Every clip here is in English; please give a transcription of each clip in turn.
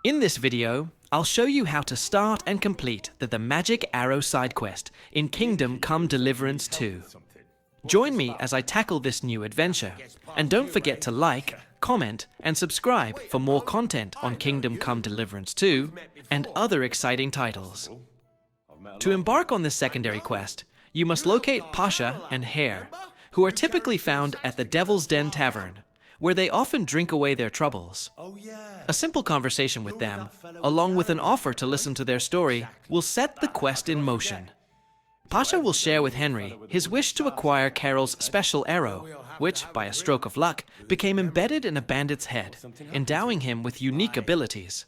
In this video, I'll show you how to start and complete the Magic Arrow side quest in Kingdom Come Deliverance 2. Join me as I tackle this new adventure, and don't forget to like, comment, and subscribe for more content on Kingdom Come Deliverance 2 and other exciting titles. To embark on this secondary quest, you must locate Pasha and Hare, who are typically found at the Devil's Den Tavern, where they often drink away their troubles. A simple conversation with them, along with an offer to listen to their story, will set the quest in motion. Pasha will share with Henry his wish to acquire Karel's special arrow, which, by a stroke of luck, became embedded in a bandit's head, endowing him with unique abilities.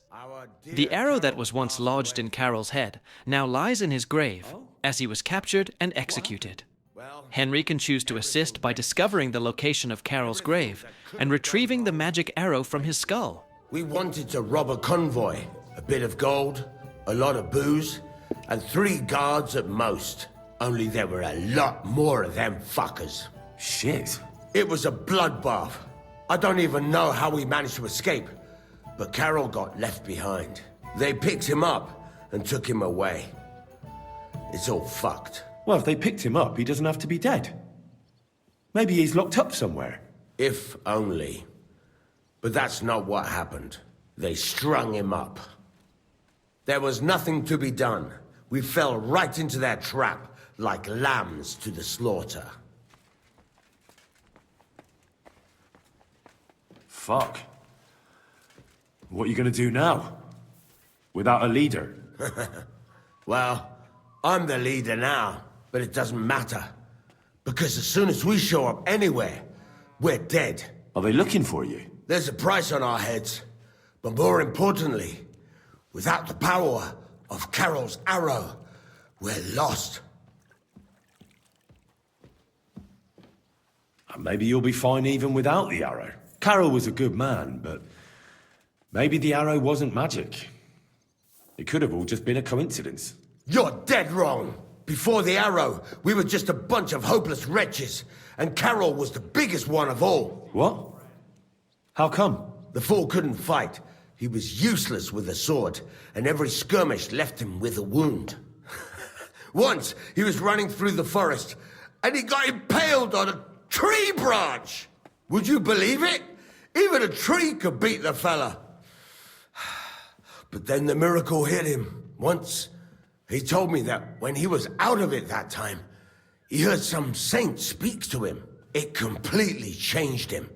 The arrow that was once lodged in Karel's head now lies in his grave, as he was captured and executed. Henry can choose to assist by discovering the location of Karel's grave and retrieving the magic arrow from his skull. We wanted to rob a convoy, a bit of gold, a lot of booze, and 3 guards at most. Only there were a lot more of them fuckers. Shit. It was a bloodbath. I don't even know how we managed to escape, but Karel got left behind. They picked him up and took him away. It's all fucked. Well, if they picked him up, he doesn't have to be dead. Maybe he's locked up somewhere. If only. But that's not what happened. They strung him up. There was nothing to be done. We fell right into their trap, like lambs to the slaughter. Fuck. What are you gonna do now? Without a leader? Well, I'm the leader now, but it doesn't matter. Because as soon as we show up anywhere, we're dead. Are they looking for you? There's a price on our heads. But more importantly, without the power of Karel's arrow, we're lost. Maybe you'll be fine even without the arrow. Karel was a good man, but maybe the arrow wasn't magic. It could have all just been a coincidence. You're dead wrong. Before the arrow, we were just a bunch of hopeless wretches, and Karel was the biggest one of all. What? How come? The fool couldn't fight. He was useless with a sword, and every skirmish left him with a wound. Once, he was running through the forest, and he got impaled on a tree branch. Would you believe it? Even a tree could beat the fella. But then the miracle hit him. Once, he told me that when he was out of it that time, he heard some saint speak to him. It completely changed him.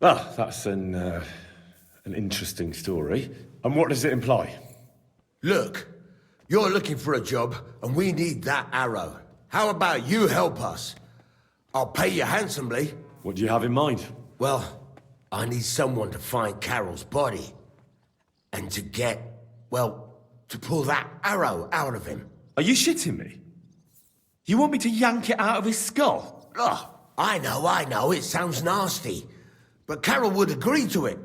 Ah, that's an interesting story. And what does it imply? Look, you're looking for a job, and we need that arrow. How about you help us? I'll pay you handsomely. What do you have in mind? Well, I need someone to find Karel's body. And to get, well, to pull that arrow out of him. Are you shitting me? You want me to yank it out of his skull? Ugh, I know, it sounds nasty. But Karel would agree to it.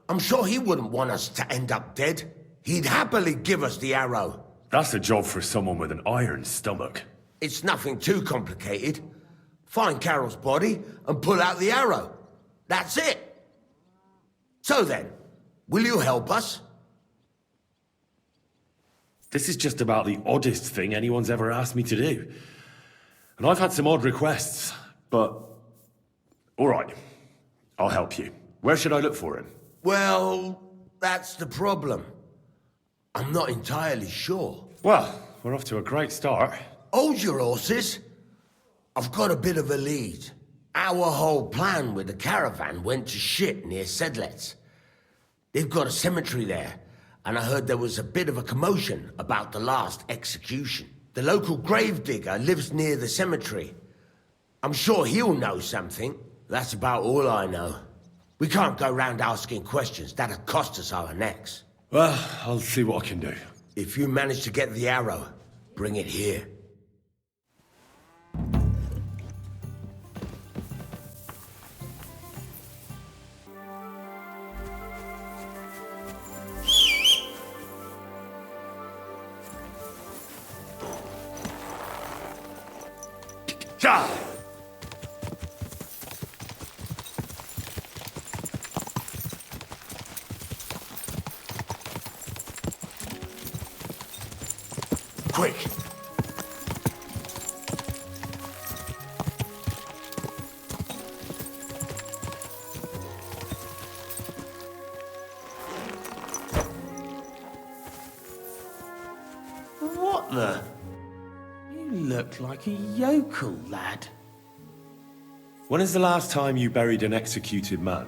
I'm sure he wouldn't want us to end up dead. He'd happily give us the arrow. That's a job for someone with an iron stomach. It's nothing too complicated. Find Karel's body and pull out the arrow. That's it. So then, will you help us? This is just about the oddest thing anyone's ever asked me to do. And I've had some odd requests, but... all right, I'll help you. Where should I look for him? Well, that's the problem. I'm not entirely sure. Well, we're off to a great start. Hold your horses. I've got a bit of a lead. Our whole plan with the caravan went to shit near Sedlets. They've got a cemetery there, and I heard there was a bit of a commotion about the last execution. The local gravedigger lives near the cemetery. I'm sure he'll know something. That's about all I know. We can't go round asking questions. That'll cost us our necks. Well, I'll see what I can do. If you manage to get the arrow, bring it here. quick! What the? You look like a yokel, lad. When is the last time you buried an executed man?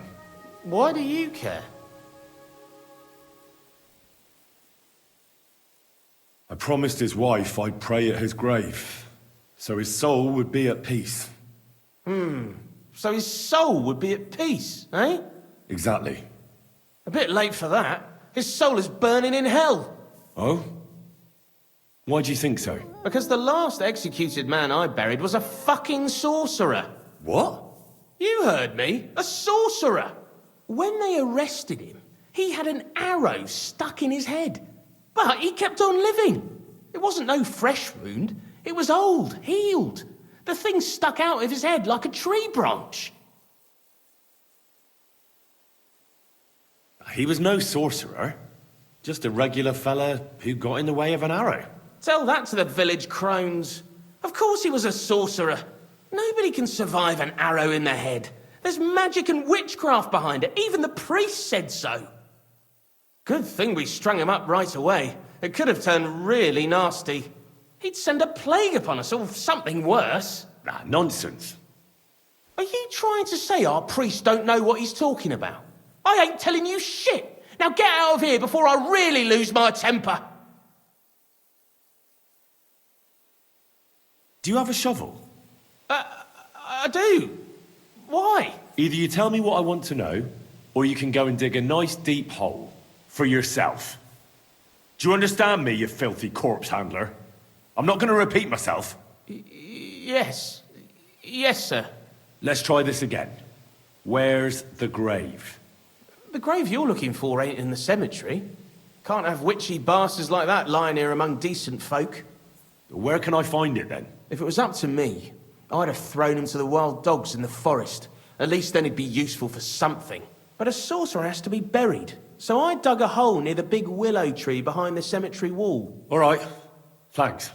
Why do you care? I promised his wife I'd pray at his grave, so his soul would be at peace. So his soul would be at peace, eh? Exactly. A bit late for that. His soul is burning in hell. Oh? Why do you think so? Because the last executed man I buried was a fucking sorcerer. What? You heard me. A sorcerer. When they arrested him, he had an arrow stuck in his head. But he kept on living. It wasn't no fresh wound. It was old, healed. The thing stuck out of his head like a tree branch. He was no sorcerer. Just a regular fella who got in the way of an arrow. Tell that to the village crones. Of course he was a sorcerer. Nobody can survive an arrow in the head. There's magic and witchcraft behind it. Even the priest said so. Good thing we strung him up right away. It could have turned really nasty. He'd send a plague upon us or something worse. Ah, nonsense. Are you trying to say our priests don't know what he's talking about? I ain't telling you shit. Now get out of here before I really lose my temper. Do you have a shovel? I do. Why? Either you tell me what I want to know, or you can go and dig a nice deep hole for yourself. Do you understand me, you filthy corpse handler? I'm not going to repeat myself. Yes. Yes, sir. Let's try this again. Where's the grave? The grave you're looking for ain't in the cemetery. Can't have witchy bastards like that lying here among decent folk. Where can I find it then? If it was up to me, I'd have thrown him to the wild dogs in the forest. At least then he'd be useful for something. But a sorcerer has to be buried. So I dug a hole near the big willow tree behind the cemetery wall. All right. Thanks.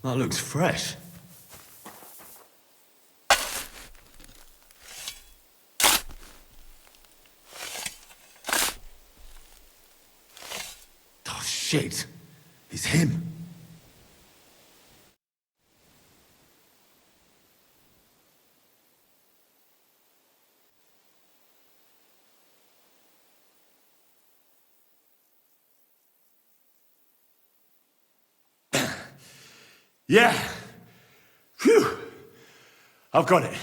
That looks fresh. Oh, shit. It's him. Yeah. Phew. I've got it.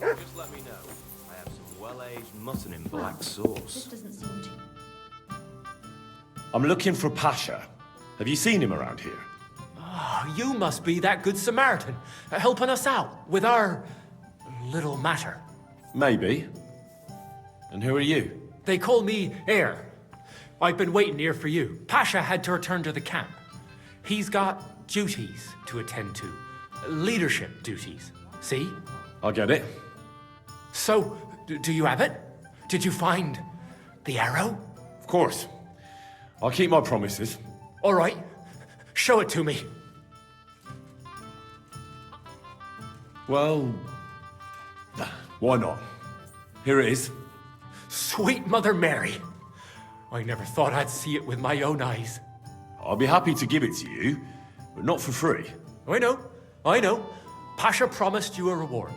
Just let me know. I have some well-aged mutton in black sauce. This doesn't seem to... I'm looking for Pasha. Have you seen him around here? You must be that good Samaritan, helping us out with our little matter. Maybe. And who are you? They call me Hare. I've been waiting here for you. Pasha had to return to the camp. He's got duties to attend to, leadership duties. See? I get it. So, do you have it? Did you find the arrow? Of course. I'll keep my promises. All right, show it to me. Well, why not? Here it is. Sweet Mother Mary. I never thought I'd see it with my own eyes. I'll be happy to give it to you, but not for free. I know. Pasha promised you a reward,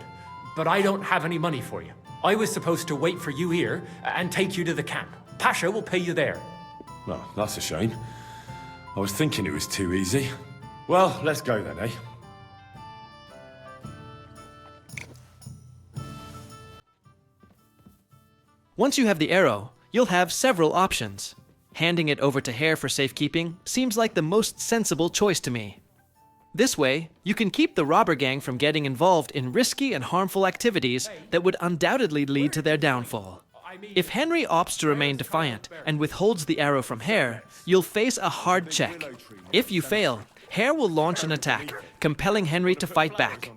but I don't have any money for you. I was supposed to wait for you here and take you to the camp. Pasha will pay you there. Well, that's a shame. I was thinking it was too easy. Well, let's go then, eh? Once you have the arrow, you'll have several options. Handing it over to Hare for safekeeping seems like the most sensible choice to me. This way, you can keep the robber gang from getting involved in risky and harmful activities that would undoubtedly lead to their downfall. If Henry opts to remain defiant and withholds the arrow from Hare, you'll face a hard check. If you fail, Hare will launch an attack, compelling Henry to fight back.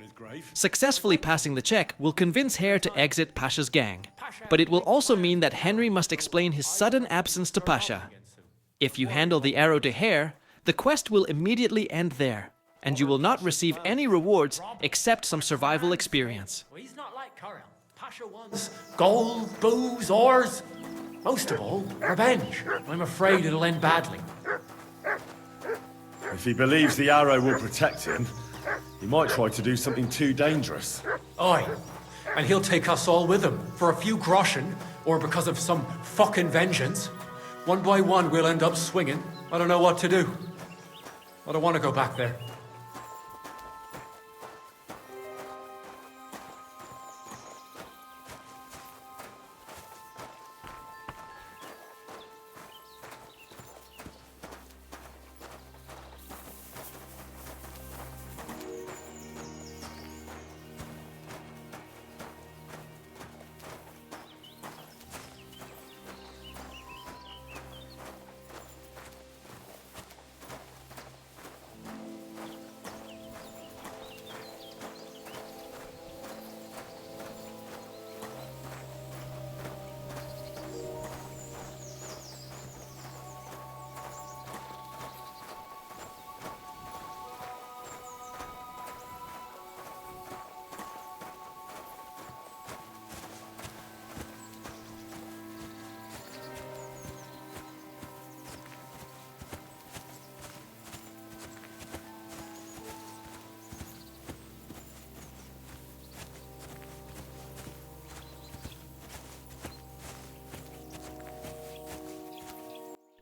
Successfully passing the check will convince Hare to exit Pasha's gang, but it will also mean that Henry must explain his sudden absence to Pasha. If you handle the arrow to Hare, the quest will immediately end there, and you will not receive any rewards except some survival experience. Well, he's not like Karel. Pasha wants gold, booze, ores. Most of all, revenge. I'm afraid it'll end badly. If he believes the arrow will protect him, he might try to do something too dangerous. Aye. And he'll take us all with him, for a few groschen, or because of some fucking vengeance. One by one, we'll end up swinging. I don't know what to do. I don't want to go back there.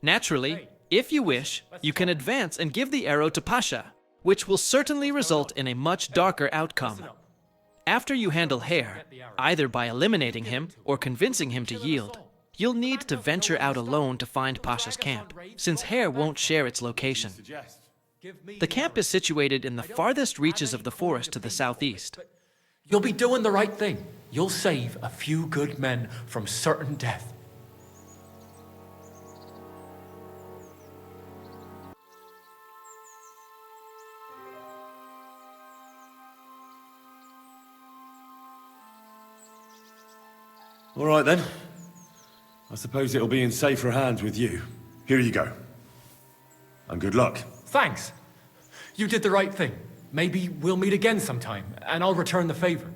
Naturally, if you wish, you can advance and give the arrow to Pasha, which will certainly result in a much darker outcome. After you handle Hare, either by eliminating him or convincing him to yield, you'll need to venture out alone to find Pasha's camp, since Hare won't share its location. The camp is situated in the farthest reaches of the forest to the southeast. You'll be doing the right thing. You'll save a few good men from certain death. All right then. I suppose it'll be in safer hands with you. Here you go. And good luck. Thanks. You did the right thing. Maybe we'll meet again sometime, and I'll return the favor.